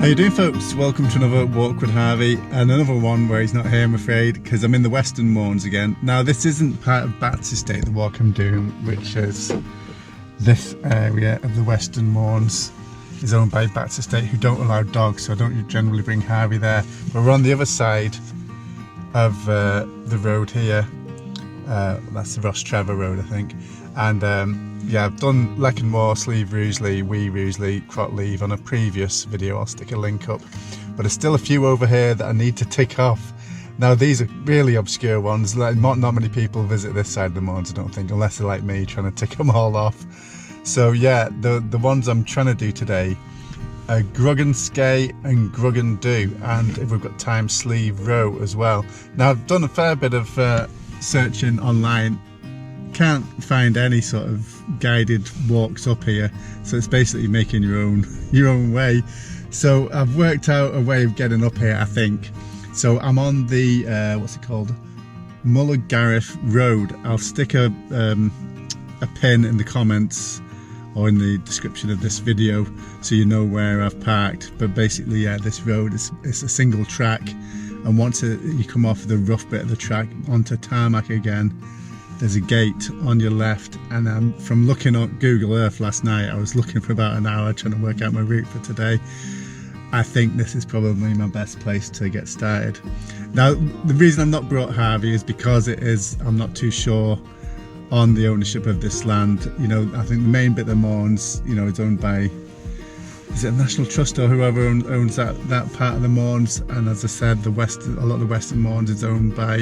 How you doing, folks? Welcome to another walk with Harvey, and another one where he's not here, I'm afraid, because I'm in the Western Mournes again. Now, this isn't part of Bat's estate, the walk I'm doing, which is this area of the Western Mournes is owned by Bat's estate, who don't allow dogs, so I don't generally bring Harvey there. But we're on the other side of the road here. That's the Roosley Road, I think. And yeah, I've done Leck and Moor, Slieve Roosley, Wee Roosley, Crotleave on a previous video. I'll stick a link up. But there's still a few over here that I need to tick off. Now, these are really obscure ones. Like, not many people visit this side of the Mournes, I don't think, unless they're like me, trying to tick them all off. So yeah, the ones I'm trying to do today are Grugganskeah and Gruggandoo, and if we've got time, Slieve Roe as well. Now, I've done a fair bit of searching online. Can't find any sort of guided walks up here, so it's basically making your own way. So I've worked out a way of getting up here, I think. So I'm on the what's it called, Mullaghgariff Road. I'll stick a pin in the comments or in the description of this video so you know where I've parked. But basically, yeah, this road is a single track, and once you come off the rough bit of the track onto tarmac again, there's a gate on your left. And from looking at Google Earth last night, I was looking for about an hour trying to work out my route for today. I think this is probably my best place to get started. Now, the reason I've not brought Harvey is because I'm not too sure on the ownership of this land. You know, I think the main bit of Mournes, you know, is owned by, is it a National Trust or whoever owns that part of the Mournes? And as I said, a lot of the Western Mournes is owned by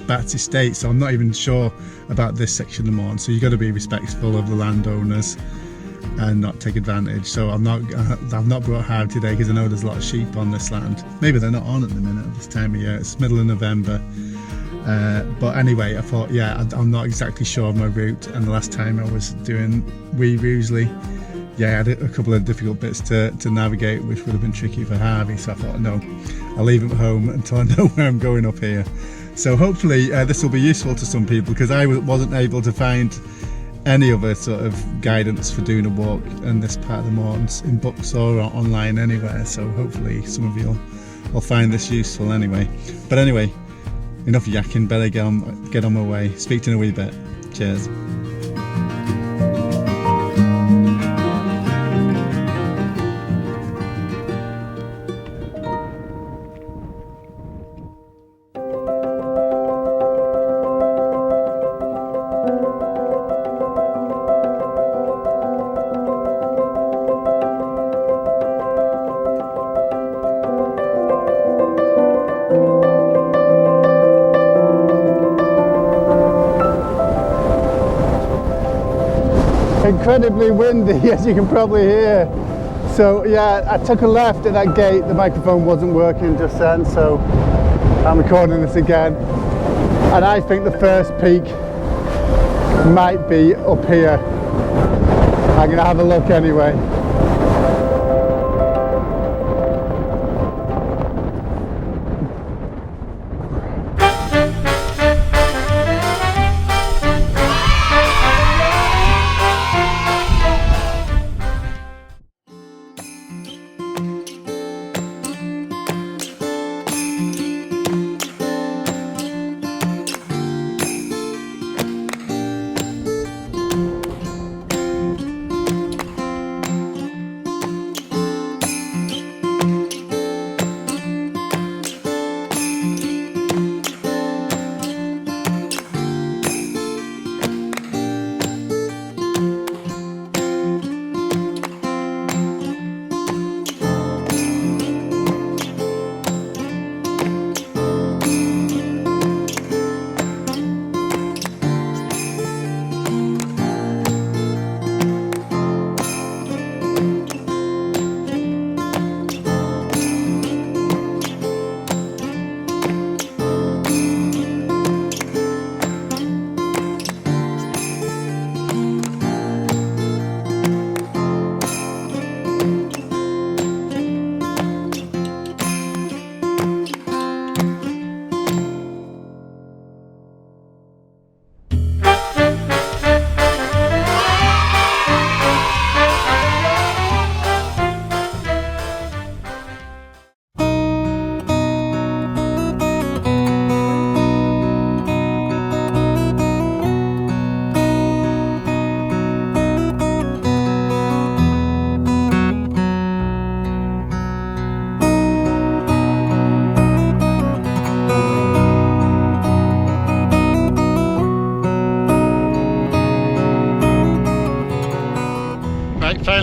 Bat's estate, so I'm not even sure about this section of Mourne. So you've got to be respectful of the landowners and not take advantage. So I've not brought Harvey today because I know there's a lot of sheep on this land. Maybe they're not on at the minute at this time of year. It's middle of November. But anyway, I thought, yeah, I'm not exactly sure of my route, and the last time I was doing Wee Roosley, yeah, I had a couple of difficult bits to navigate, which would have been tricky for Harvey. So I thought, no, I'll leave him at home until I know where I'm going up here. So hopefully this will be useful to some people, because I wasn't able to find any other sort of guidance for doing a walk in this part of the Mournes in books or online anywhere. So hopefully some of you will find this useful anyway. But anyway, enough yakking, better get on my way. Speak to you in a wee bit. Cheers. Incredibly windy, as you can probably hear. So yeah, I took a left at that gate. The microphone wasn't working just then, so I'm recording this again. And I think the first peak might be up here. I'm gonna have a look anyway.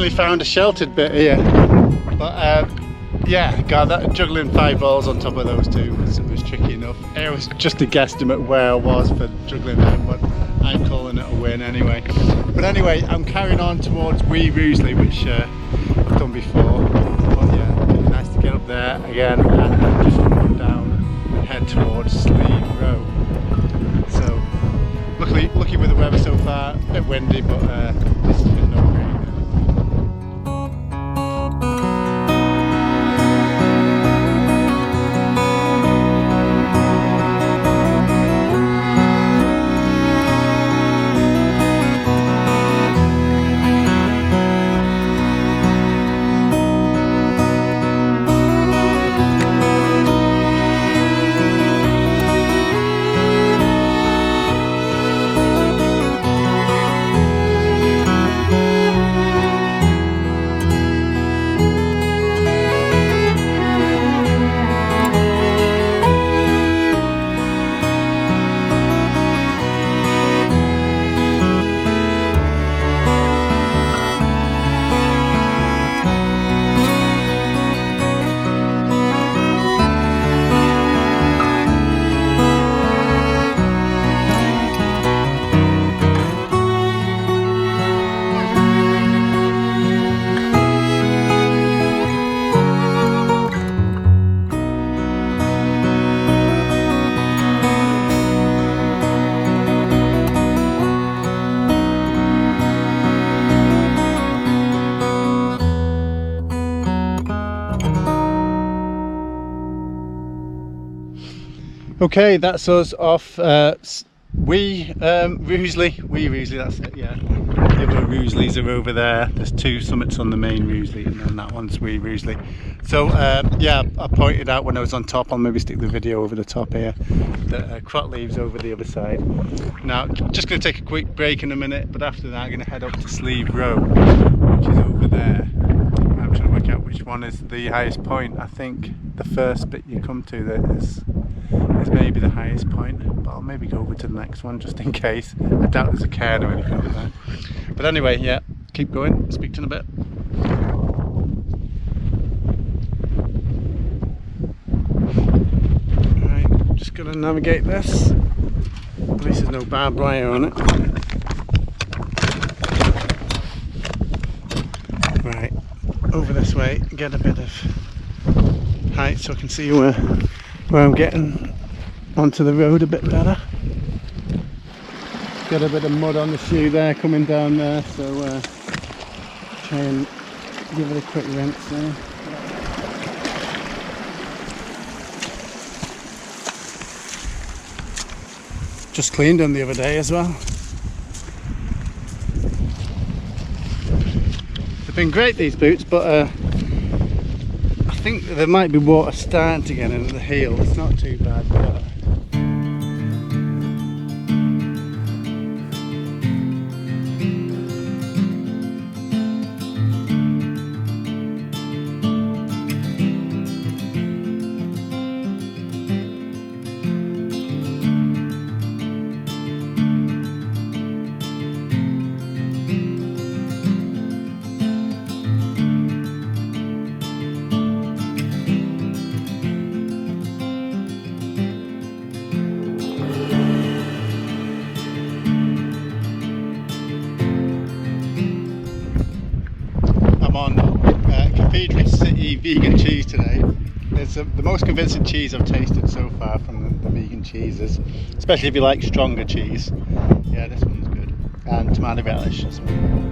finally found a sheltered bit here. But yeah, God, that juggling 5 balls on top of those two was tricky enough. It was just a guesstimate where I was for juggling them, but I'm calling it a win anyway. But anyway, I'm carrying on towards wee Roosley, which I've done before. But yeah, it's nice to get up there again and just come down and head towards Slieve Roe. So, lucky with the weather so far, a bit windy, but this has been no great. Okay, that's us off wee Roosley, that's it, yeah. The other Roosleys are over there. There's 2 summits on the main Roosley, and then that one's wee Roosley. So yeah, I pointed out when I was on top, I'll maybe stick the video over the top here, that Crotleave's over the other side. Now, just going to take a quick break in a minute, but after that I'm going to head up to Slieve Roe, which is over there. I'm trying to work out which one is the highest point. I think the first bit you come to there is maybe the highest point, but I'll maybe go over to the next one just in case. I doubt there's a cairn or anything like that. But anyway, yeah, keep going, speak to you in a bit. Right, just gonna navigate this. At least there's no barbed wire on it. Right, over this way, get a bit of height so I can see where I'm getting onto the road a bit better. Got a bit of mud on the shoe there coming down there, so try and give it a quick rinse there. Just cleaned them the other day as well. They've been great, these boots, but I think there might be water starting to get into the heel. It's not too bad, but vegan cheese today. It's the most convincing cheese I've tasted so far from the vegan cheeses, especially if you like stronger cheese. Yeah, this one's good. And tomato relish as well.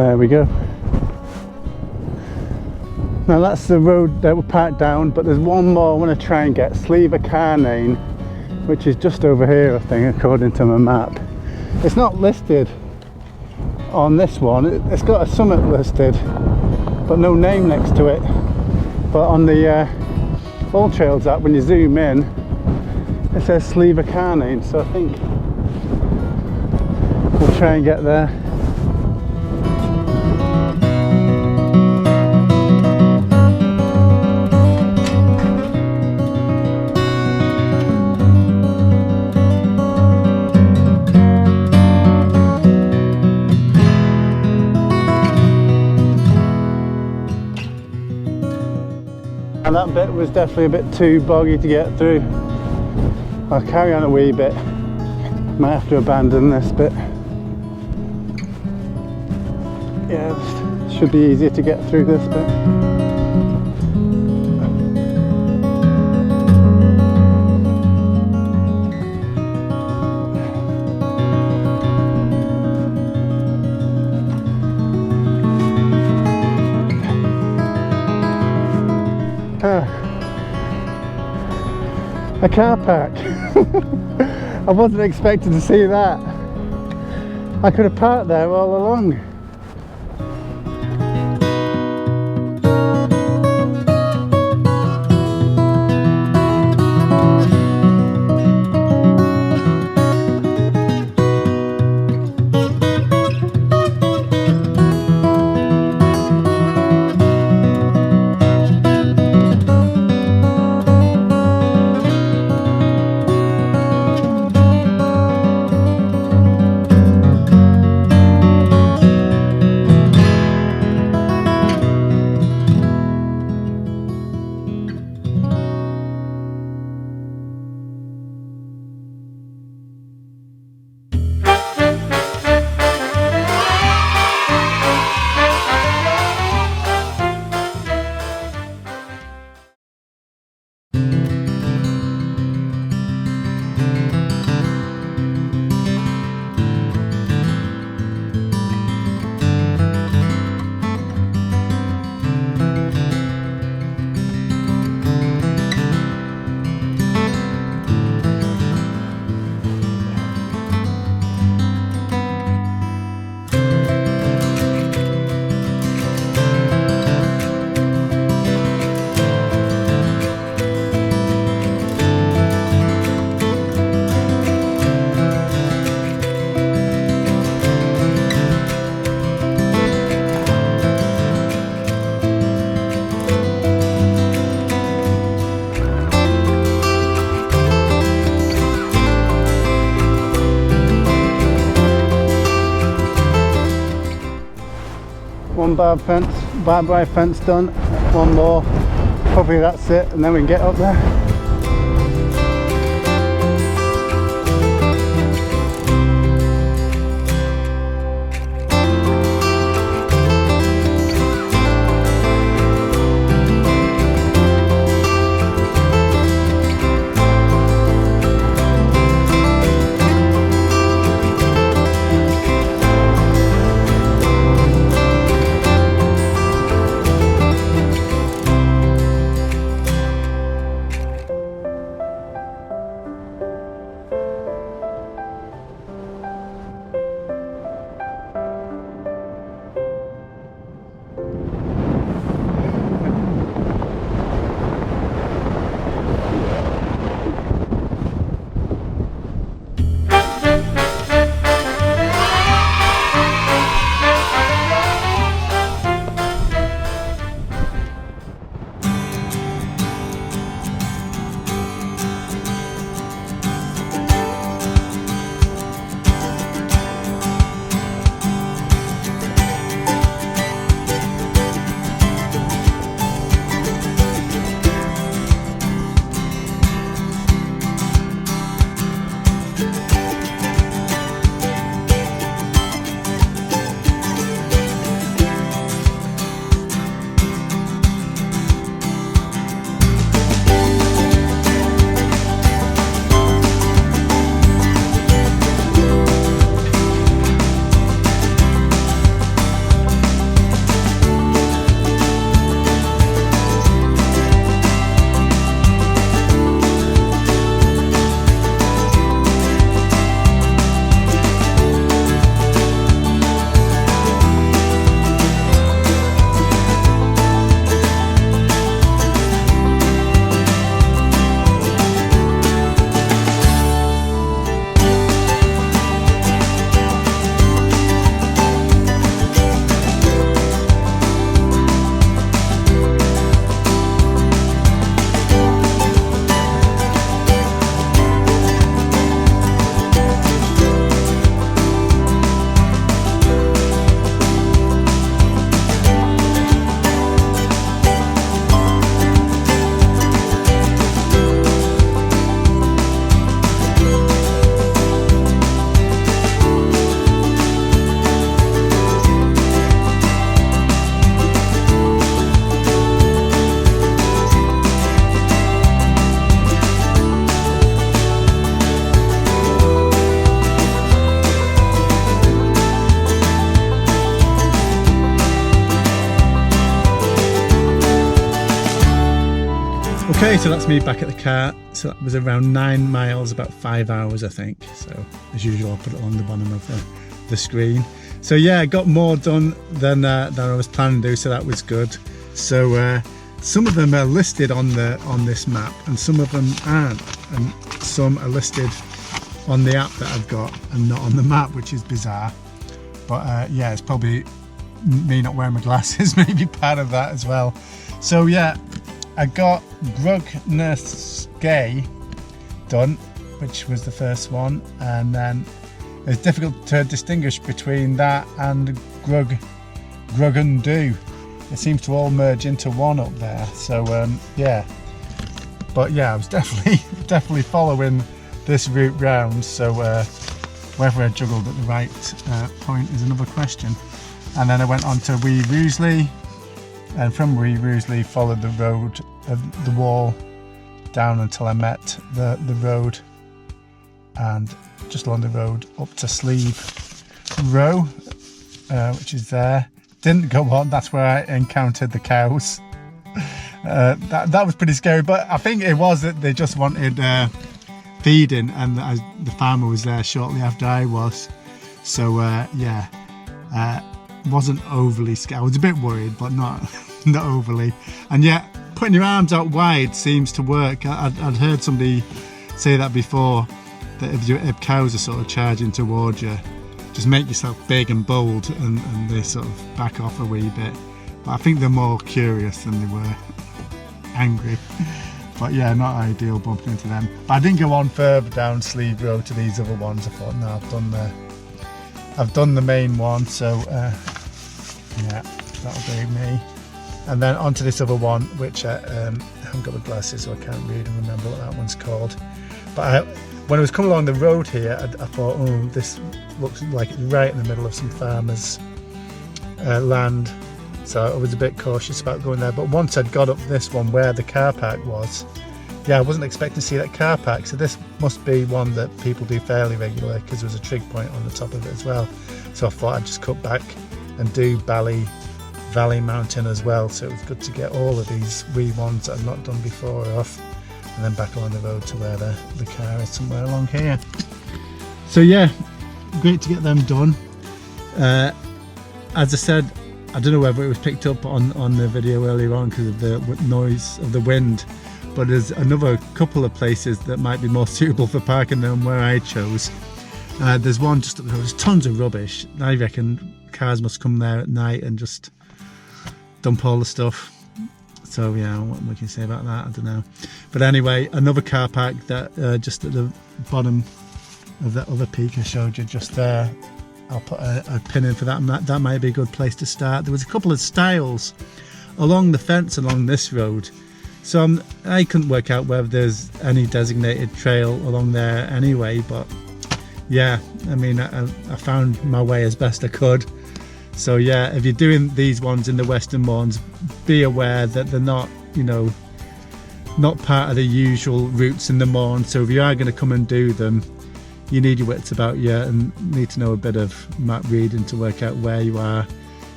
There we go. Now that's the road that we're parked down, but there's one more I want to try and get, Slieveacarnane, which is just over here I think, according to my map. It's not listed on this one, it's got a summit listed, but no name next to it. But on the All Trails app, when you zoom in, it says Slieveacarnane, so I think we'll try and get there. And that bit was definitely a bit too boggy to get through. I'll carry on a wee bit. Might have to abandon this bit. Yeah, it should be easier to get through this bit. A car park. I wasn't expecting to see that. I could have parked there all along. One barbed wire fence done, one more, hopefully that's it, and then we can get up there. Okay, so that's me back at the car. So that was around 9 miles, about 5 hours I think. So as usual, I'll put it on the bottom of the screen. So yeah, I got more done than I was planning to do, so that was good. So some of them are listed on this map, and some of them aren't, and some are listed on the app that I've got and not on the map, which is bizarre. But yeah, it's probably me not wearing my glasses, maybe part of that as well. So yeah, I got Grugganskeah done, which was the first one, and then it's difficult to distinguish between that and Gruggandoo. It seems to all merge into one up there. So yeah, but yeah, I was definitely following this route round. So whether I juggled at the right point is another question. And then I went on to wee Roosley, and from wee Roosley followed the road, the wall down until I met the road, and just along the road up to Slieve Roe, which is there. Didn't go on, that's where I encountered the cows. That was pretty scary, but I think it was that they just wanted feeding, and the farmer was there shortly after I was. So yeah, wasn't overly scared. I was a bit worried, but not overly. And yet, putting your arms out wide seems to work. I'd heard somebody say that before, that if cows are sort of charging towards you, just make yourself big and bold, and they sort of back off a wee bit. But I think they're more curious than they were angry. But yeah, not ideal bumping into them. But I didn't go on further down Slieve Roe to these other ones. I thought, no, I've done the main one, so yeah, that'll be me. And then onto this other one, which I haven't got the glasses, so I can't read and remember what that one's called. But when I was coming along the road here, I thought, oh, this looks like it's right in the middle of some farmers' land. So I was a bit cautious about going there. But once I'd got up this one where the car park was, yeah, I wasn't expecting to see that car park. So this must be one that people do fairly regularly, because there was a trig point on the top of it as well. So I thought I'd just cut back and do Ballyvally Mountain as well. So it was good to get all of these wee ones that I've not done before off, and then back along the road to where the car is somewhere along here. So yeah, great to get them done. As I said, I don't know whether it was picked up on the video earlier on because of the noise of the wind, but there's another couple of places that might be more suitable for parking than where I chose. There's one just up there, there's tons of rubbish. I reckon cars must come there at night and just dump all the stuff. So yeah, what we can say about that, I don't know. But anyway, another car park that just at the bottom of that other peak I showed you just there. I'll put a pin in for that, and that might be a good place to start. There was a couple of stiles along the fence along this road, so I couldn't work out whether there's any designated trail along there anyway, but yeah, I mean, I found my way as best I could. So yeah, if you're doing these ones in the Western Mournes, be aware that they're not, you know, not part of the usual routes in the Mourne. So if you are going to come and do them, you need your wits about you and need to know a bit of map reading to work out where you are,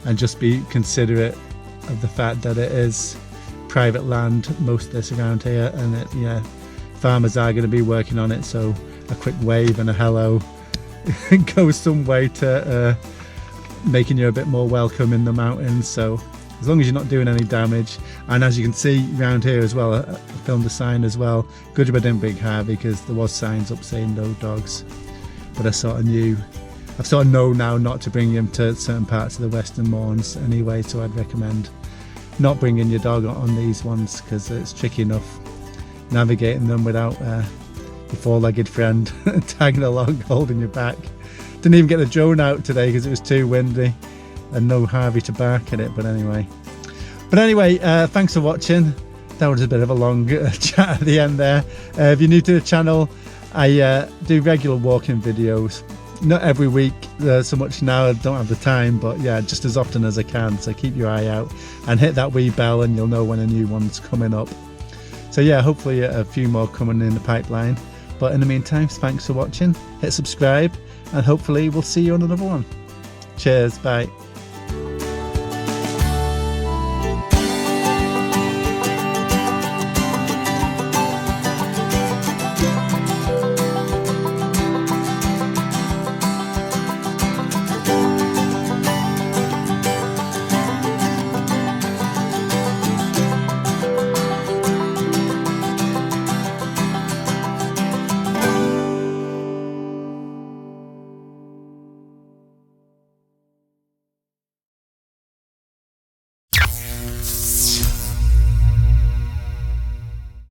and just be considerate of the fact that it is private land, most of this around here, and yeah, farmers are going to be working on it, so a quick wave and a hello goes some way to making you a bit more welcome in the mountains. So as long as you're not doing any damage. And as you can see around here as well, I filmed a sign as well. Good job I didn't bring Harvey, because there was signs up saying no dogs, but I sort of know now not to bring him to certain parts of the Western Mournes anyway, so I'd recommend not bringing your dog on these ones, because it's tricky enough navigating them without your four-legged friend tagging along holding your back. Didn't even get the drone out today because it was too windy and no Harvey to bark at it, but anyway, thanks for watching. That was a bit of a long chat at the end there. If you're new to the channel, I do regular walking videos, not every week so much now, I don't have the time, but yeah, just as often as I can. So keep your eye out and hit that wee bell and you'll know when a new one's coming up. So yeah, hopefully a few more coming in the pipeline, but in the meantime, thanks for watching. Hit subscribe and hopefully we'll see you on another one. Cheers, bye.